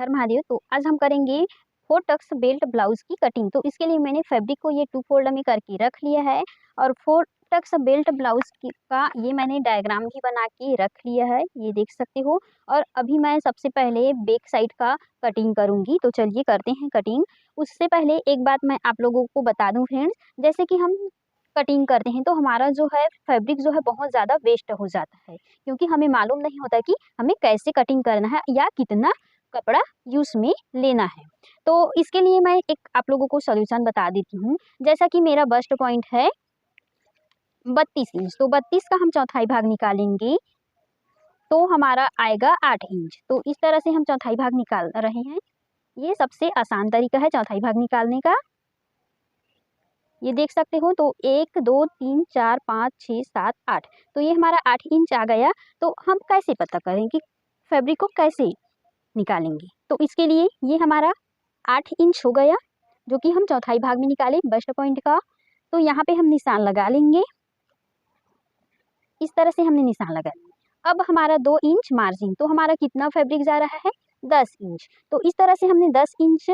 हर महादेव। तो आज हम करेंगे 4 टक्स बेल्ट ब्लाउज की कटिंग। तो इसके लिए मैंने फैब्रिक को ये 2 फोल्ड में करके रख लिया है और 4 टक्स बेल्ट ब्लाउज का ये मैंने डायग्राम भी बना के रख लिया है, ये देख सकते हो। और अभी मैं सबसे पहले बैक साइड का कटिंग करूंगी। तो चलिए करते हैं कटिंग। उससे पहले एक बात मैं आप लोगों को बता दूं फ्रेंड्स, जैसे कि हम कटिंग करते हैं तो हमारा जो है फैब्रिक जो है बहुत ज़्यादा वेस्ट हो जाता है, क्योंकि हमें मालूम नहीं होता कि हमें कैसे कटिंग करना है या कितना कपड़ा यूज में लेना है। तो इसके लिए मैं एक आप लोगों को सॉल्यूशन बता देती हूँ। जैसा कि मेरा बस्ट पॉइंट है 32 इंच, तो 32 का हम चौथाई भाग निकालेंगे तो हमारा आएगा 8 इंच। तो इस तरह से हम चौथाई भाग निकाल रहे हैं। ये सबसे आसान तरीका है चौथाई भाग निकालने का, ये देख सकते हो। तो 1 2 3 4 5 6 7 8, तो ये हमारा 8 इंच आ गया। तो हम कैसे पता करें कि फैब्रिक को कैसे निकालेंगे? तो इसके लिए ये हमारा 8 इंच हो गया जो कि हम चौथाई भाग में निकाले बस्ट पॉइंट का। तो यहाँ पे हम निशान लगा लेंगे, इस तरह से हमने निशान लगा लिया। अब हमारा 2 इंच मार्जिन, तो हमारा कितना फैब्रिक जा रहा है 10 इंच। तो इस तरह से हमने 10 इंच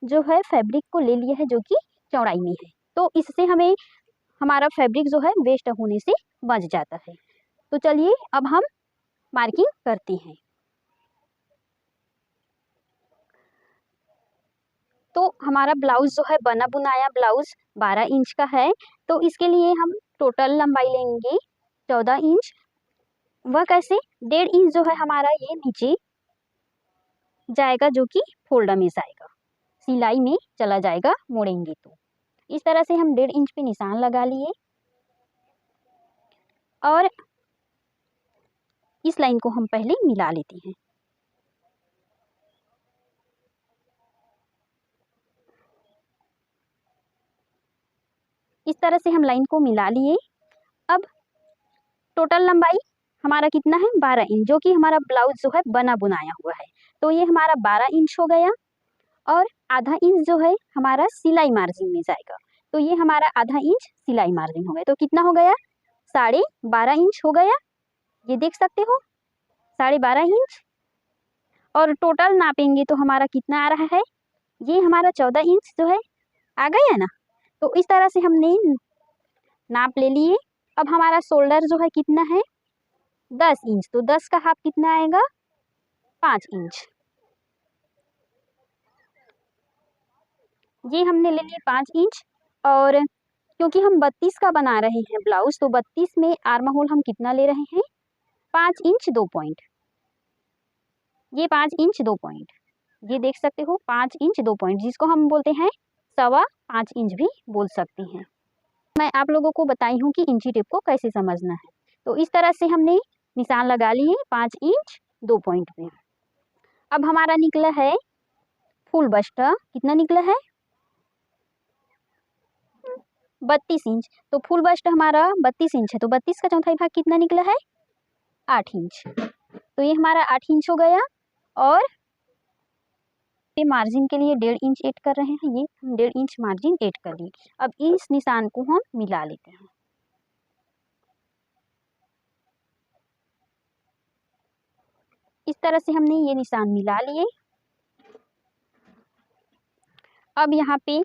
जो है फैब्रिक को ले लिया है जो कि चौड़ाई में है। तो इससे हमें हमारा फैब्रिक जो है वेस्ट होने से बच जाता है। तो चलिए अब हम मार्किंग करते हैं। तो हमारा ब्लाउज जो है बना बुनाया ब्लाउज 12 इंच का है। तो इसके लिए हम टोटल लंबाई लेंगे 14 इंच। वह कैसे? 1.5 इंच जो है हमारा ये नीचे जाएगा जो कि फोल्ड में जाएगा, सिलाई में चला जाएगा मोड़ेंगे तो। इस तरह से हम 1.5 इंच पे निशान लगा लिए और इस लाइन को हम पहले मिला लेते हैं। इस तरह से हम लाइन को मिला लिए। अब टोटल लंबाई हमारा कितना है 12 इंच, जो कि हमारा ब्लाउज जो है बना बुनाया हुआ है। तो ये हमारा 12 इंच हो गया और आधा इंच जो है हमारा सिलाई मार्जिन में जाएगा। तो ये हमारा आधा इंच सिलाई मार्जिन हो गया। तो कितना हो गया 12.5 इंच हो गया, ये देख सकते हो 12.5 इंच। और टोटल नापेंगे तो हमारा कितना आ रहा है, ये हमारा 14 इंच जो है आ गया ना। तो इस तरह से हमने नाप ले लिए। अब हमारा शोल्डर जो है कितना है 10 इंच, तो 10 का हाफ कितना आएगा 5 इंच। ये हमने ले लिए 5 इंच। और क्योंकि हम 32 का बना रहे हैं ब्लाउज, तो 32 में आर्म होल हम कितना ले रहे हैं 5 इंच 2 पॉइंट। ये 5 इंच 2 पॉइंट, ये देख सकते हो 5 इंच 2 पॉइंट, जिसको हम बोलते हैं 5.25 इंच भी बोल सकते हैं। मैं आप लोगों को बताई हूँ कि इंची टेप को कैसे समझना है। तो इस तरह से हमने निशान लगा लिए 5 इंच 2 पॉइंट पे। अब हमारा निकला है फुल बस्ट, कितना निकला है 32 इंच। तो फुल बस्ट हमारा 32 इंच है, तो 32 का चौथाई भाग कितना निकला है 8 इंच। तो ये हमारा 8 इंच हो गया। और मार्जिन के लिए 1.5 इंच ऐड कर रहे हैं, ये हम 1.5 इंच मार्जिन ऐड कर लिए। अब इस निशान को हम मिला लेते हैं। इस तरह से हमने ये निशान मिला लिए। अब यहाँ पे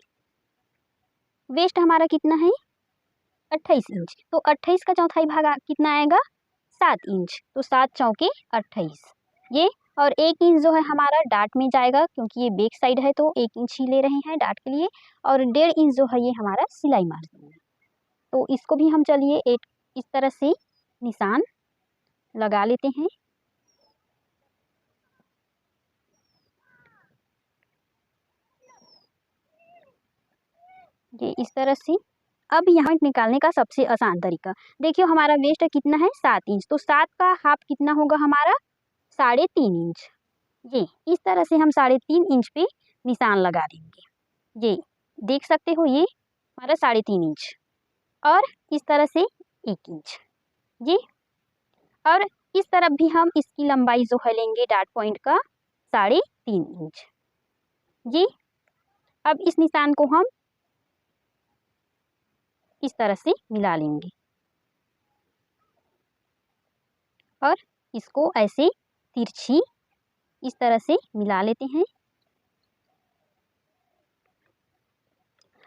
वेस्ट हमारा कितना है 28 इंच, तो 28 का चौथाई भाग कितना आएगा 7 इंच। तो 7 चौके 28 ये। और 1 इंच जो है हमारा डाट में जाएगा, क्योंकि ये बैक साइड है तो 1 इंच ही ले रहे हैं डाट के लिए। और 1.5 इंच जो है ये हमारा सिलाई मार्जिन है। तो इसको भी हम चलिए एक इस तरह से निशान लगा लेते हैं। ये इस तरह से। अब यहाँ निकालने का सबसे आसान तरीका देखिए, हमारा वेस्ट कितना है 7 इंच, तो 7 का हाफ कितना होगा हमारा 3.5 इंच। ये इस तरह से हम 3.5 इंच पे निशान लगा देंगे। ये देख सकते हो ये हमारा 3.5 इंच। और इस तरह से 1 इंच ये। और इस तरफ भी हम इसकी लंबाई जो है लेंगे डाट पॉइंट का 3.5 इंच ये। अब इस निशान को हम इस तरह से मिला लेंगे और इसको ऐसे तिरछी इस तरह से मिला लेते हैं।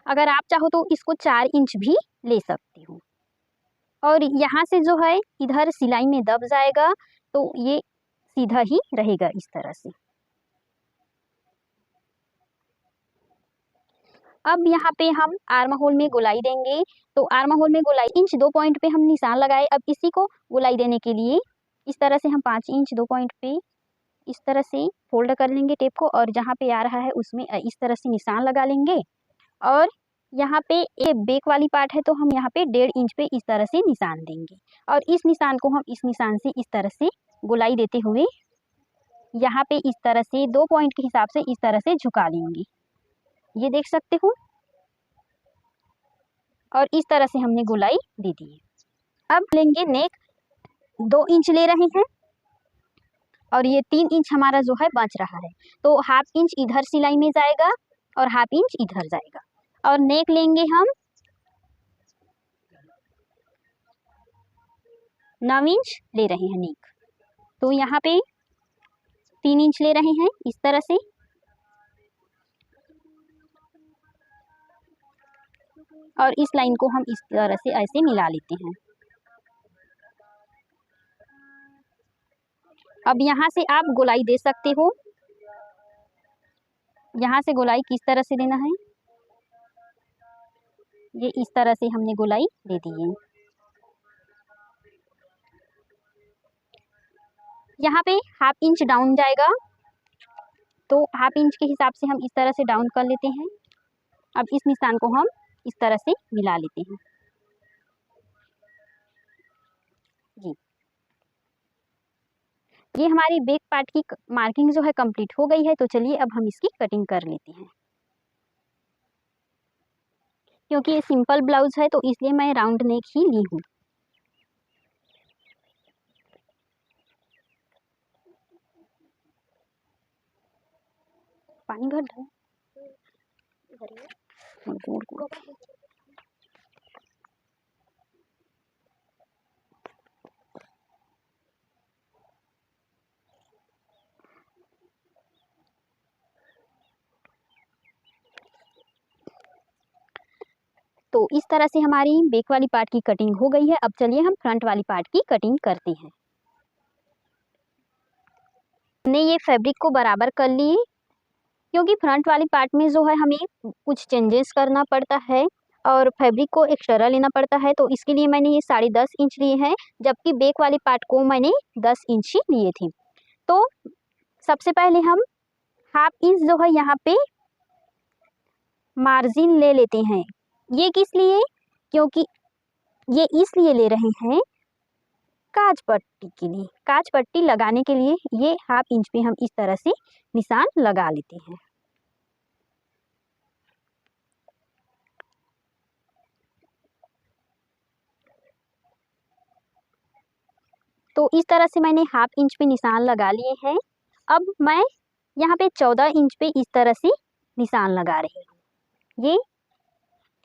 अगर आप चाहो तो इसको 4 इंच भी ले सकते हो। और यहाँ से जो है इधर सिलाई में दब जाएगा तो ये सीधा ही रहेगा इस तरह से। अब यहाँ पे हम आर्म होल में गोलाई देंगे। तो आर्म होल में गोलाई इंच 2 पॉइंट पे हम निशान लगाए। अब इसी को गोलाई देने के लिए इस तरह से हम 5 इंच 2 पॉइंट पे इस तरह से फोल्ड कर लेंगे टेप को, और जहाँ पे आ रहा है उसमें इस तरह से निशान लगा लेंगे। और यहाँ पे ये बैक वाली पार्ट है तो हम यहाँ पे 1.5 इंच पे इस तरह से निशान देंगे, और इस निशान को हम इस निशान से इस तरह से गोलाई देते हुए यहाँ पे इस तरह से 2 पॉइंट के हिसाब से इस तरह से झुका लेंगे। ये देख सकते हो, और इस तरह से हमने गोलाई दे दी है। अब लेंगे नेक, 2 इंच ले रहे हैं और ये 3 इंच हमारा जो है बच रहा है, तो ½ इंच इधर सिलाई में जाएगा और ½ इंच इधर जाएगा। और नेक लेंगे हम 9 इंच ले रहे हैं नेक, तो यहाँ पे 3 इंच ले रहे हैं इस तरह से। और इस लाइन को हम इस तरह से ऐसे मिला लेते हैं। अब यहाँ से आप गोलाई दे सकते हो। यहाँ से गोलाई किस तरह से देना है, ये इस तरह से हमने गोलाई दे दी है। यहाँ पे ½ इंच डाउन जाएगा, तो ½ इंच के हिसाब से हम इस तरह से डाउन कर लेते हैं। अब इस निशान को हम इस तरह से मिला लेते हैं जी। ये हमारी बैक पार्ट की मार्किंग जो है कंप्लीट हो गई है। तो चलिए अब हम इसकी कटिंग कर लेते हैं। क्योंकि ये सिंपल ब्लाउज है तो इसलिए मैं राउंड नेक ही ली हूँ। पानी भर दो। तो इस तरह से हमारी बैक वाली पार्ट की कटिंग हो गई है। अब चलिए हम फ्रंट वाली पार्ट की कटिंग करते हैं। हमने ये फैब्रिक को बराबर कर लिए, क्योंकि फ्रंट वाली पार्ट में जो है हमें कुछ चेंजेस करना पड़ता है और फैब्रिक को एक्स्ट्रा लेना पड़ता है। तो इसके लिए मैंने ये 10.5 इंच लिए हैं, जबकि बैक वाली पार्ट को मैंने 10 इंच ही लिए थे। तो सबसे पहले हम ½ इंच जो है यहाँ पे मार्जिन ले लेते हैं। ये किस लिए, क्योंकि ये इसलिए ले रहे हैं काज पट्टी के लिए, काज पट्टी लगाने के लिए ये ½ इंच पे हम इस तरह से निशान लगा लेते हैं। तो इस तरह से मैंने ½ इंच पे निशान लगा लिए हैं। अब मैं यहाँ पे 14 इंच पे इस तरह से निशान लगा रही हूँ। ये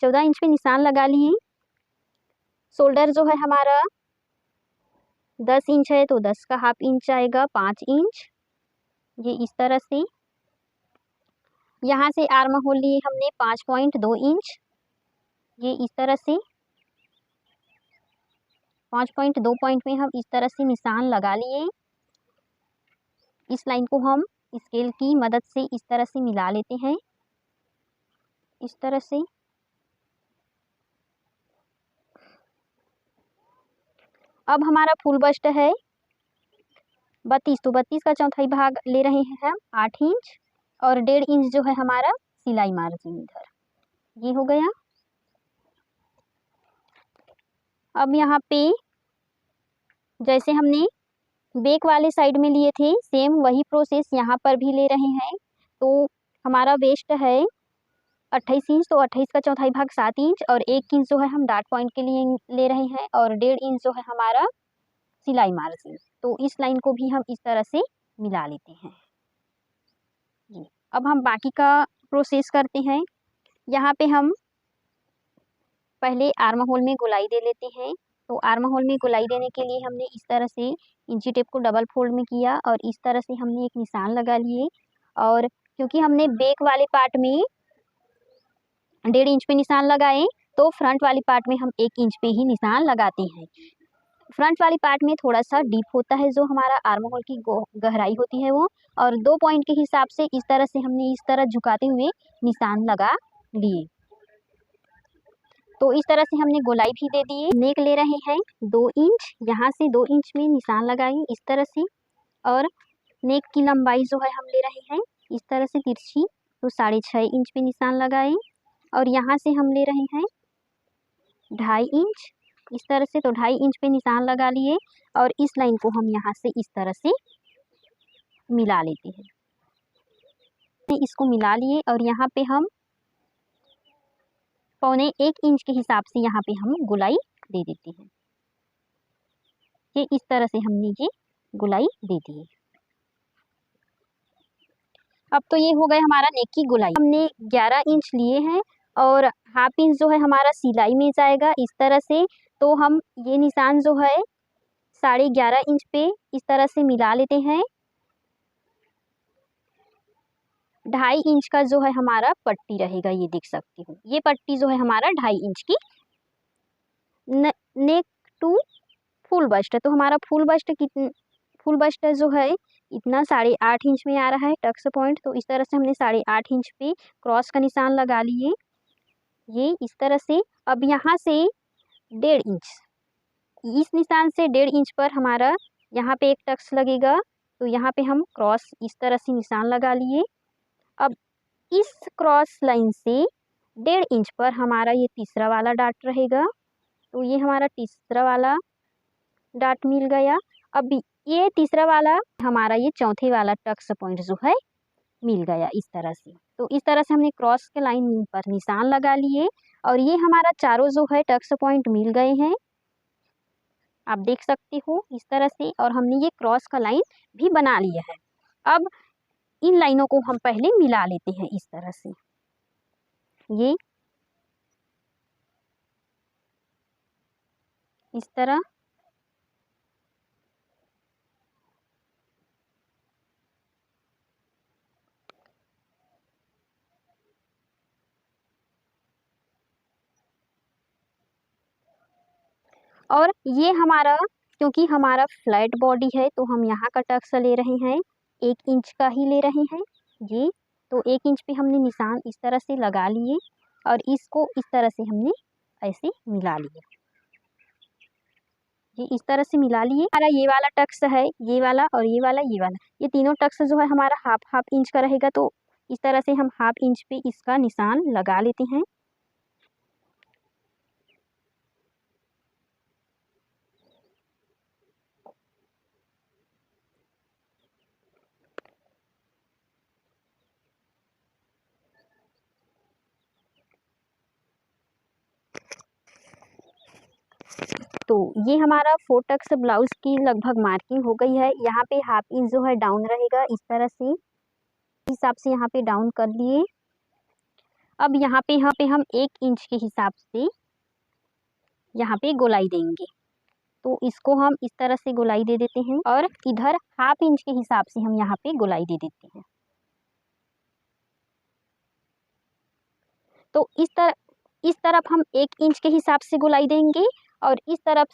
14 इंच पे निशान लगा लिए। शोल्डर जो है हमारा 10 इंच है तो 10 का ½ इंच आएगा 5 इंच, ये इस तरह से। यहाँ से आर्म होल लिए हमने 5.2 इंच, ये इस तरह से 5.2 पॉइंट में हम इस तरह से निशान लगा लिए। इस लाइन को हम स्केल की मदद से इस तरह से मिला लेते हैं, इस तरह से। अब हमारा फुल बस्ट है 32, तो 32 का चौथाई भाग ले रहे हैं हम 8 इंच, और 1.5 इंच जो है हमारा सिलाई मार्जिन इधर, ये हो गया। अब यहाँ पे जैसे हमने बैक वाले साइड में लिए थे सेम वही प्रोसेस यहाँ पर भी ले रहे हैं। तो हमारा वेस्ट है 28 इंच, तो 28 का चौथाई भाग 7 इंच, और 1 इंच जो है हम डॉट पॉइंट के लिए ले रहे हैं, और 1.5 इंच जो है हमारा सिलाई मार्जिन। तो इस लाइन को भी हम इस तरह से मिला लेते हैं जी। अब हम बाकी का प्रोसेस करते हैं। यहाँ पे हम पहले आर्म होल में गोलाई दे लेते हैं। तो आर्म होल में गोलाई देने के लिए हमने इस तरह से इंची टेप को डबल फोल्ड में किया और इस तरह से हमने एक निशान लगा लिए। और क्योंकि हमने बैक वाले पार्ट में 1.5 इंच पे निशान लगाए, तो फ्रंट वाली पार्ट में हम 1 इंच पे ही निशान लगाते हैं। फ्रंट वाली पार्ट में थोड़ा सा डीप होता है, जो हमारा आर्म होल की गहराई होती है वो, और 2 पॉइंट के हिसाब से इस तरह से हमने इस तरह झुकाते हुए निशान लगा लिए। तो इस तरह से हमने गोलाई भी दे दिए। नेक ले रहे हैं 2 इंच, यहाँ से 2 इंच में निशान लगाएंगे इस तरह से, और नेक की लंबाई जो है हम ले रहे हैं इस तरह से तिरछी, तो 6.5 इंच पे निशान लगाएं। और यहाँ से हम ले रहे हैं 2.5 इंच इस तरह से, तो 2.5 इंच पे निशान लगा लिए और इस लाइन को हम यहाँ से इस तरह से मिला लेते हैं। इसको मिला लिए और यहाँ पे हम 1.25 इंच के हिसाब से यहाँ पे हम गोलाई दे देते हैं। ये इस तरह से हमने ये गोलाई दे दी है। अब तो ये हो गया हमारा नेक की गोलाई। हमने 11 इंच लिए हैं और 1/2 इंच जो है हमारा सिलाई में जाएगा इस तरह से। तो हम ये निशान जो है 11.5 इंच पे इस तरह से मिला लेते हैं। 2.5 इंच का जो है हमारा पट्टी रहेगा, ये देख सकती हूँ। ये पट्टी जो है हमारा 2.5 इंच की। नेक टू फुल बस्ट, तो हमारा फुल बस्ट जो है इतना 8.5 इंच में आ रहा है टक्स पॉइंट। तो इस तरह से हमने 8.5 इंच पे क्रॉस का निशान लगा लिए, ये इस तरह से। अब यहाँ से 1.5 इंच, इस निशान से 1.5 इंच पर हमारा यहाँ पे एक टक्स लगेगा, तो यहाँ पे हम क्रॉस इस तरह से निशान लगा लिए। अब इस क्रॉस लाइन से 1.5 इंच पर हमारा ये तीसरा वाला डाट रहेगा, तो ये हमारा तीसरा वाला डाट मिल गया। अब ये तीसरा वाला हमारा ये चौथे वाला टक्स पॉइंट जो है मिल गया इस तरह से। तो इस तरह से हमने क्रॉस के लाइन पर निशान लगा लिए और ये हमारा चारों जो है टक्स पॉइंट मिल गए हैं, आप देख सकते हो इस तरह से। और हमने ये क्रॉस का लाइन भी बना लिया है। अब इन लाइनों को हम पहले मिला लेते हैं इस तरह से, ये इस तरह। और ये हमारा, क्योंकि हमारा फ्लैट बॉडी है तो हम यहाँ का टक्स ले रहे हैं 1 इंच का ही ले रहे हैं ये। तो 1 इंच पे हमने निशान इस तरह से लगा लिए और इसको इस तरह से हमने ऐसे मिला लिया, ये इस तरह से मिला लिए। हमारा ये वाला टक्स है, ये वाला और ये वाला, ये तीनों टक्स जो है हमारा हाफ इंच का रहेगा। तो इस तरह से हम 1/2 इंच पे इसका निशान लगा लेते हैं। तो ये हमारा 4 टक्स ब्लाउज की लगभग मार्किंग हो गई है। यहाँ पे 1/2 इंच जो है डाउन रहेगा इस तरह से, हिसाब से यहाँ पे डाउन कर लिए। अब यहाँ पे हम 1 इंच के हिसाब से यहाँ पे गोलाई देंगे, तो इसको हम इस तरह से गोलाई दे देते हैं और इधर 1/2 इंच के हिसाब से हम यहाँ पे गोलाई दे देते हैं। तो इस तरफ हम 1 इंच के हिसाब से गोलाई देंगे और इस तरफ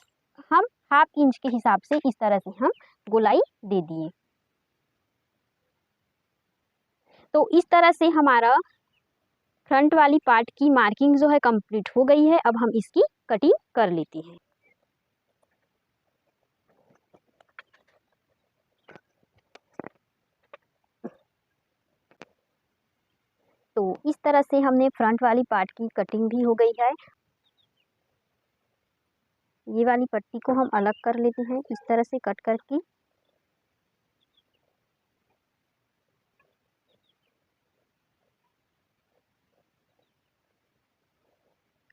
हम 1/2 इंच के हिसाब से इस तरह से हम गोलाई दे दिए। तो इस तरह से हमारा फ्रंट वाली पार्ट की मार्किंग जो है कंप्लीट हो गई है। अब हम इसकी कटिंग कर लेते हैं। तो इस तरह से हमने फ्रंट वाली पार्ट की कटिंग भी हो गई है। ये वाली पट्टी को हम अलग कर लेते हैं इस तरह से कट करके।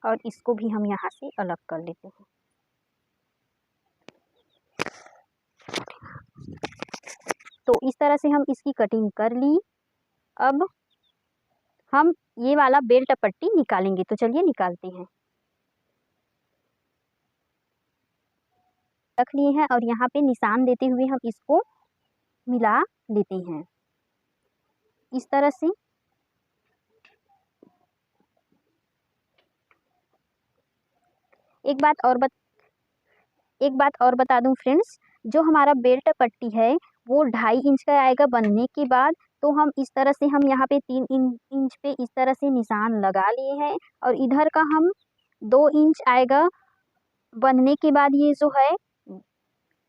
और इसको भी हम यहाँ से अलग कर लेते हैं। तो इस तरह से हम इसकी कटिंग कर ली। अब हम ये वाला बेल्ट पट्टी निकालेंगे, तो चलिए निकालते हैं। रख लिए हैं और यहाँ पे निशान देते हुए हम इसको मिला लेते हैं इस तरह से। एक बात और बता दूं फ्रेंड्स, जो हमारा बेल्ट पट्टी है वो 2.5 इंच का आएगा बनने के बाद। तो हम इस तरह से हम यहाँ पे 3 इंच पे इस तरह से निशान लगा लिए हैं और इधर का हम 2 इंच आएगा बनने के बाद। ये जो है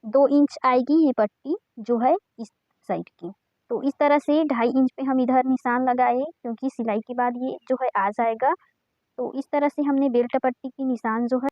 2 इंच आएगी ये पट्टी जो है इस साइड की। तो इस तरह से 2.5 इंच पे हम इधर निशान लगाए क्योंकि सिलाई के बाद ये जो है आ जाएगा। तो इस तरह से हमने बेल्ट पट्टी की निशान जो है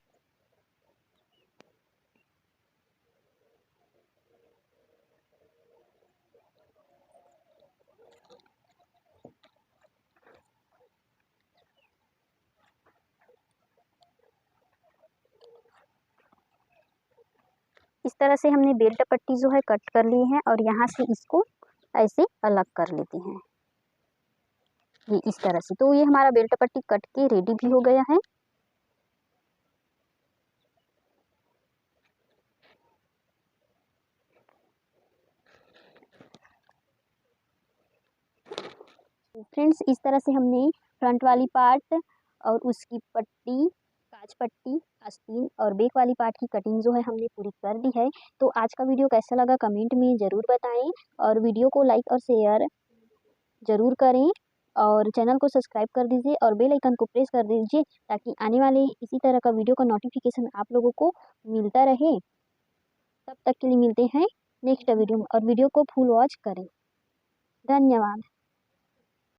इस तरह से हमने बेल्ट पट्टी जो है कट कर ली है और यहाँ से इसको ऐसे अलग कर लेते हैं ये इस तरह से। तो ये हमारा बेल्ट पट्टी कट के रेडी भी हो गया है। फ्रेंड्स इस तरह से हमने फ्रंट वाली पार्ट और उसकी पट्टी, काज पट्टी, आस्तीन और बैक वाली पार्ट की कटिंग जो है हमने पूरी कर दी है। तो आज का वीडियो कैसा लगा कमेंट में ज़रूर बताएं और वीडियो को लाइक और शेयर ज़रूर करें और चैनल को सब्सक्राइब कर दीजिए और बेल आइकन को प्रेस कर दीजिए ताकि आने वाले इसी तरह का वीडियो का नोटिफिकेशन आप लोगों को मिलता रहे। तब तक के लिए मिलते हैं नेक्स्ट वीडियो में और वीडियो को फुल वॉच करें। धन्यवाद।